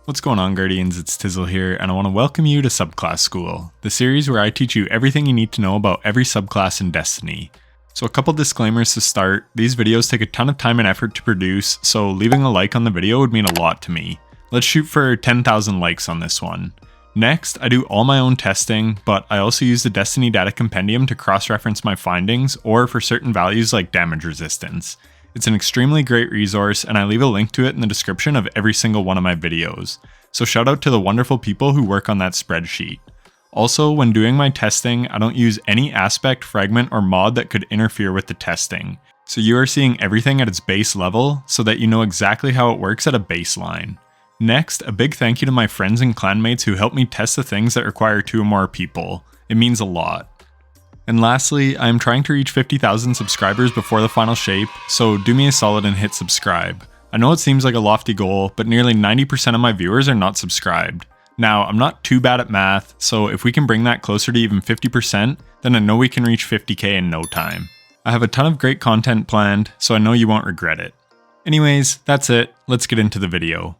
What's going on, Guardians? It's Tizzle here, and I want to welcome you to Subclass School, the series where I teach you everything you need to know about every subclass in Destiny. So a couple disclaimers to start. These videos take a ton of time and effort to produce, so leaving a like on the video would mean a lot to me. Let's shoot for 10,000 likes on this one. Next, I do all my own testing, but I also use the Destiny Data Compendium to cross-reference my findings, or for certain values like damage resistance. It's an extremely great resource, and I leave a link to it in the description of every single one of my videos. So shout out to the wonderful people who work on that spreadsheet. Also, when doing my testing, I don't use any aspect, fragment, or mod that could interfere with the testing. So you are seeing everything at its base level, so that you know exactly how it works at a baseline. Next, a big thank you to my friends and clanmates who help me test the things that require 2 or more people. It means a lot. And lastly, I am trying to reach 50,000 subscribers before the final shape, so do me a solid and hit subscribe. I know it seems like a lofty goal, but nearly 90% of my viewers are not subscribed. Now, I'm not too bad at math, so if we can bring that closer to even 50%, then I know we can reach 50k in no time. I have a ton of great content planned, so I know you won't regret it. Anyways, that's it, let's get into the video.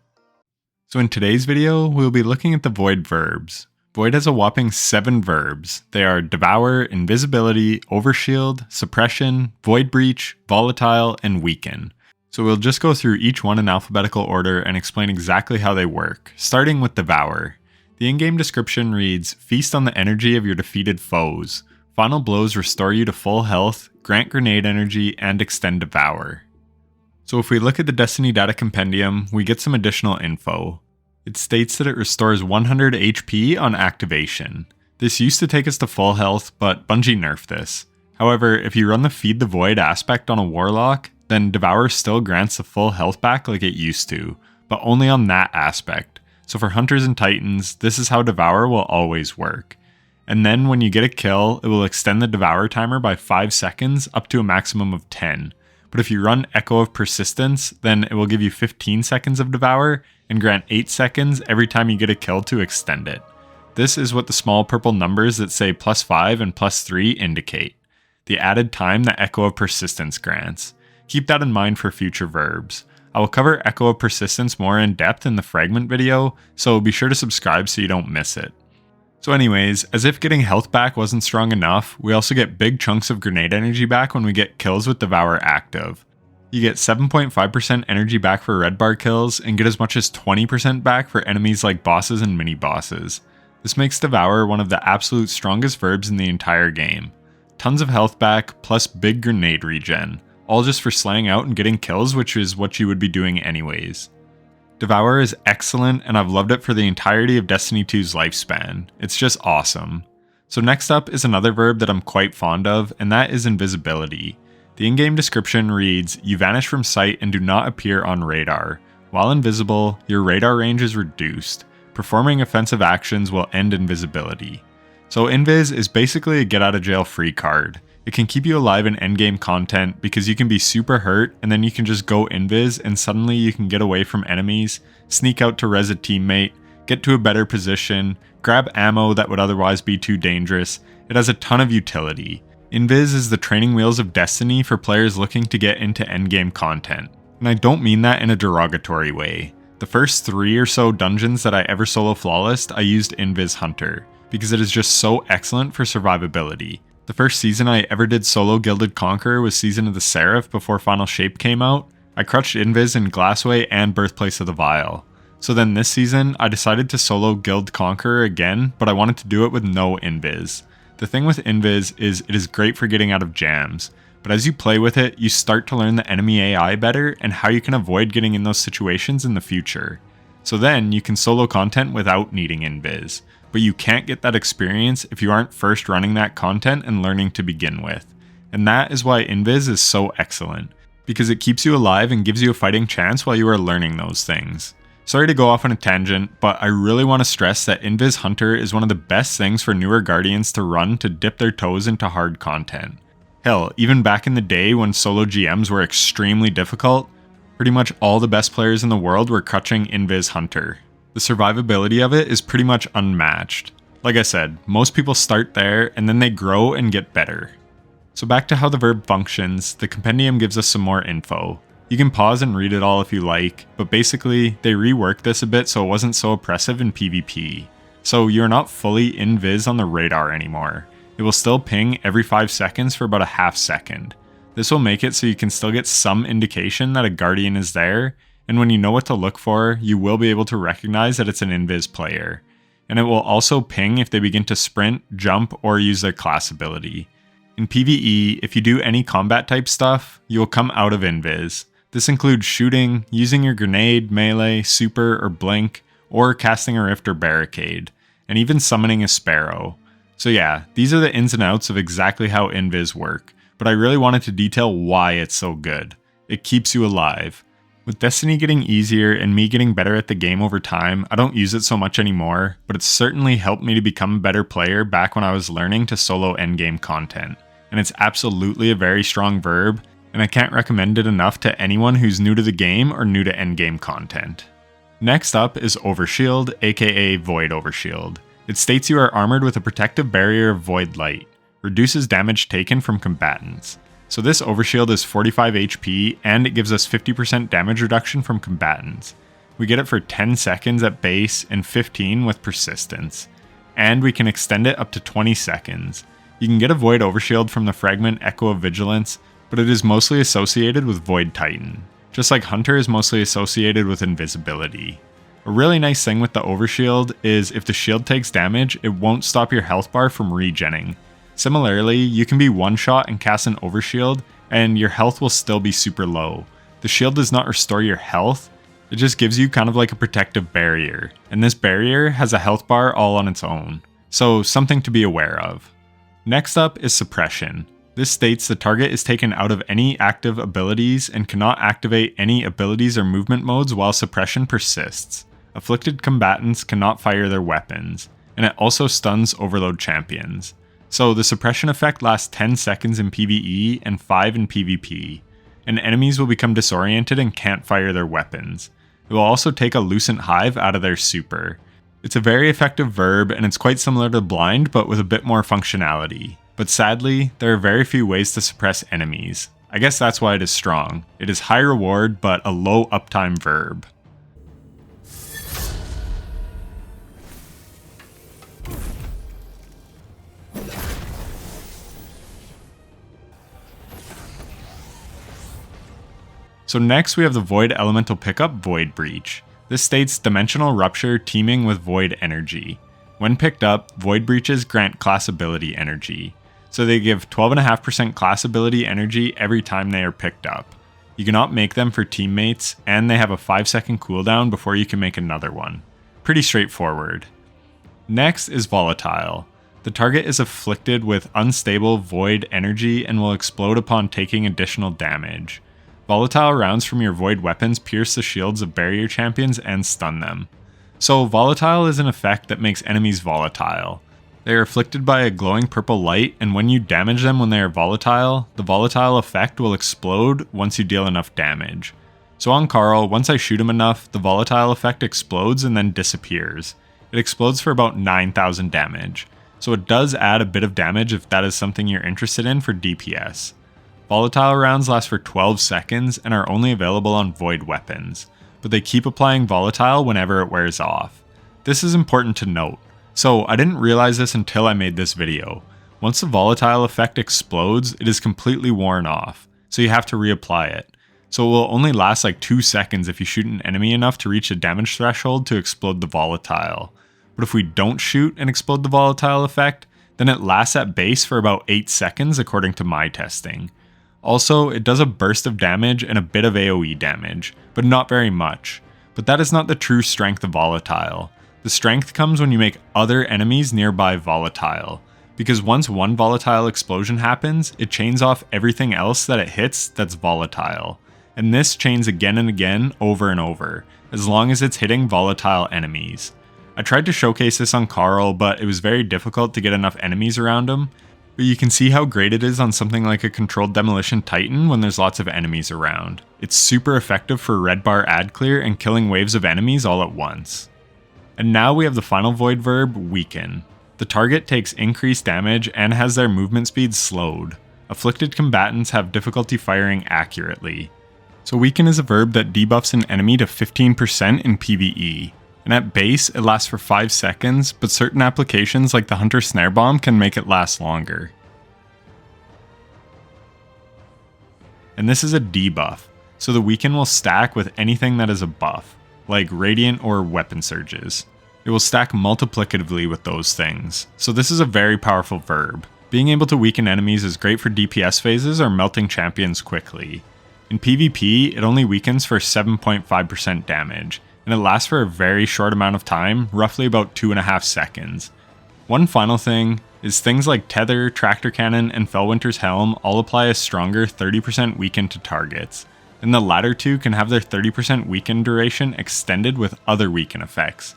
So in today's video, we'll be looking at the Void verbs. Void has a whopping 7 verbs. They are Devour, Invisibility, Overshield, Suppression, Void Breach, Volatile, and Weaken. So we'll just go through each one in alphabetical order and explain exactly how they work, starting with Devour. The in-game description reads, "Feast on the energy of your defeated foes. Final blows restore you to full health, grant grenade energy, and extend Devour." So if we look at the Destiny Data Compendium, we get some additional info. It states that it restores 100 HP on activation. This used to take us to full health, but Bungie nerfed this. However, if you run the Feed the Void aspect on a Warlock, then Devour still grants the full health back like it used to, but only on that aspect. So for Hunters and Titans, this is how Devour will always work. And then when you get a kill, it will extend the Devour timer by 5 seconds up to a maximum of 10. But if you run Echo of Persistence, then it will give you 15 seconds of Devour and grant 8 seconds every time you get a kill to extend it. This is what the small purple numbers that say +5 and +3 indicate. The added time that Echo of Persistence grants. Keep that in mind for future verbs. I will cover Echo of Persistence more in depth in the fragment video, so be sure to subscribe so you don't miss it. So anyways, as if getting health back wasn't strong enough, we also get big chunks of grenade energy back when we get kills with Devour active. You get 7.5% energy back for red bar kills, and get as much as 20% back for enemies like bosses and mini-bosses. This makes Devour one of the absolute strongest verbs in the entire game. Tons of health back, plus big grenade regen, all just for slaying out and getting kills, which is what you would be doing anyways. Devour is excellent, and I've loved it for the entirety of Destiny 2's lifespan. It's just awesome. So next up is another verb that I'm quite fond of, and that is Invisibility. The in-game description reads, "You vanish from sight and do not appear on radar. While invisible, your radar range is reduced. Performing offensive actions will end invisibility." So Invis is basically a get-out-of-jail-free card. It can keep you alive in endgame content because you can be super hurt and then you can just go invis and suddenly you can get away from enemies, sneak out to res a teammate, get to a better position, grab ammo that would otherwise be too dangerous. It has a ton of utility. Invis is the training wheels of Destiny for players looking to get into endgame content. And I don't mean that in a derogatory way. The first 3 or so dungeons that I ever solo flawlessed, I used Invis Hunter, because it is just so excellent for survivability. The first season I ever did solo Gilded Conqueror was Season of the Seraph before Final Shape came out. I crutched Invis in Glassway and Birthplace of the Vile. So then this season, I decided to solo Guild Conqueror again, but I wanted to do it with no Invis. The thing with Invis is it is great for getting out of jams, but as you play with it, you start to learn the enemy AI better and how you can avoid getting in those situations in the future. So then you can solo content without needing Invis. But you can't get that experience if you aren't first running that content and learning to begin with. And that is why Invis is so excellent, because it keeps you alive and gives you a fighting chance while you are learning those things. Sorry to go off on a tangent, but I really want to stress that Invis Hunter is one of the best things for newer Guardians to run to dip their toes into hard content. Hell, even back in the day when solo GMs were extremely difficult, pretty much all the best players in the world were crutching Invis Hunter. The survivability of it is pretty much unmatched. Like I said, most people start there and then they grow and get better. So back to how the verb functions, the compendium gives us some more info. You can pause and read it all if you like, but basically, they reworked this a bit so it wasn't so oppressive in PvP. So you're not fully invis on the radar anymore. It will still ping every 5 seconds for about a half second. This will make it so you can still get some indication that a guardian is there, and when you know what to look for, you will be able to recognize that it's an invis player. And it will also ping if they begin to sprint, jump, or use their class ability. In PvE, if you do any combat type stuff, you will come out of invis. This includes shooting, using your grenade, melee, super, or blink, or casting a rift or barricade, and even summoning a sparrow. So yeah, these are the ins and outs of exactly how invis work, but I really wanted to detail why it's so good. It keeps you alive. With Destiny getting easier and me getting better at the game over time, I don't use it so much anymore, but it's certainly helped me to become a better player back when I was learning to solo endgame content. And it's absolutely a very strong verb, and I can't recommend it enough to anyone who's new to the game or new to endgame content. Next up is Overshield, aka Void Overshield. It states you are armored with a protective barrier of void light, reduces damage taken from combatants. So this Overshield is 45 HP and it gives us 50% damage reduction from combatants. We get it for 10 seconds at base and 15 with persistence. And we can extend it up to 20 seconds. You can get a Void Overshield from the fragment Echo of Vigilance, but it is mostly associated with Void Titan, just like Hunter is mostly associated with Invisibility. A really nice thing with the Overshield is if the shield takes damage, it won't stop your health bar from regenning. Similarly, you can be one-shot and cast an Overshield, and your health will still be super low. The shield does not restore your health, it just gives you kind of like a protective barrier, and this barrier has a health bar all on its own, so something to be aware of. Next up is Suppression. This states the target is taken out of any active abilities and cannot activate any abilities or movement modes while suppression persists. Afflicted combatants cannot fire their weapons, and it also stuns overload champions. So the suppression effect lasts 10 seconds in PvE and 5 in PvP, and enemies will become disoriented and can't fire their weapons. It will also take a Lucent Hive out of their super. It's a very effective verb and it's quite similar to Blind but with a bit more functionality. But sadly, there are very few ways to suppress enemies. I guess that's why it is strong. It is high reward but a low uptime verb. So next we have the Void Elemental pickup Void Breach. This states Dimensional Rupture teaming with Void Energy. When picked up, Void Breaches grant class ability energy. So they give 12.5% class ability energy every time they are picked up. You cannot make them for teammates, and they have a 5-second cooldown before you can make another one. Pretty straightforward. Next is Volatile. The target is afflicted with unstable Void Energy and will explode upon taking additional damage. Volatile rounds from your Void weapons pierce the shields of barrier champions and stun them. So Volatile is an effect that makes enemies volatile. They are afflicted by a glowing purple light, and when you damage them when they are volatile, the volatile effect will explode once you deal enough damage. So on Carl, once I shoot him enough, the volatile effect explodes and then disappears. It explodes for about 9,000 damage. So it does add a bit of damage if that is something you're interested in for DPS. Volatile rounds last for 12 seconds and are only available on Void weapons, but they keep applying Volatile whenever it wears off. This is important to note. So I didn't realize this until I made this video. Once the Volatile effect explodes, it is completely worn off, so you have to reapply it. So it will only last like 2 seconds if you shoot an enemy enough to reach a damage threshold to explode the Volatile. But if we don't shoot and explode the Volatile effect, then it lasts at base for about 8 seconds according to my testing. Also, it does a burst of damage and a bit of AoE damage, but not very much. But that is not the true strength of Volatile. The strength comes when you make other enemies nearby volatile, because once one volatile explosion happens, it chains off everything else that it hits that's volatile. And this chains again and again, over and over, as long as it's hitting volatile enemies. I tried to showcase this on Carl, but it was very difficult to get enough enemies around him. But you can see how great it is on something like a Controlled Demolition Titan when there's lots of enemies around. It's super effective for red bar ad clear and killing waves of enemies all at once. And now we have the final Void verb, Weaken. The target takes increased damage and has their movement speed slowed. Afflicted combatants have difficulty firing accurately. So weaken is a verb that debuffs an enemy to 15% in PvE. And at base, it lasts for 5 seconds, but certain applications like the Hunter Snare Bomb can make it last longer. And this is a debuff, so the weaken will stack with anything that is a buff, like Radiant or Weapon Surges. It will stack multiplicatively with those things, so this is a very powerful verb. Being able to weaken enemies is great for DPS phases or melting champions quickly. In PvP, it only weakens for 7.5% damage, and it lasts for a very short amount of time, roughly about 2.5 seconds. One final thing is things like Tether, Tractor Cannon, and Fellwinter's Helm all apply a stronger 30% weaken to targets, and the latter two can have their 30% weaken duration extended with other weaken effects.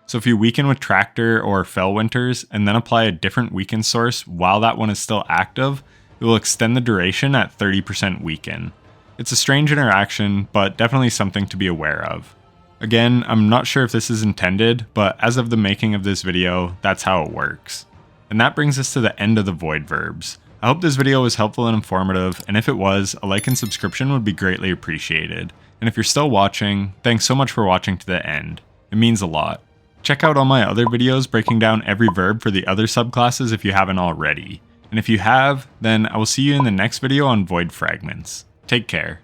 So if you weaken with Tractor or Fellwinter's and then apply a different weaken source while that one is still active, it will extend the duration at 30% weaken. It's a strange interaction, but definitely something to be aware of. Again, I'm not sure if this is intended, but as of the making of this video, that's how it works. And that brings us to the end of the void verbs. I hope this video was helpful and informative, and if it was, a like and subscription would be greatly appreciated. And if you're still watching, thanks so much for watching to the end. It means a lot. Check out all my other videos breaking down every verb for the other subclasses if you haven't already. And if you have, then I will see you in the next video on void fragments. Take care.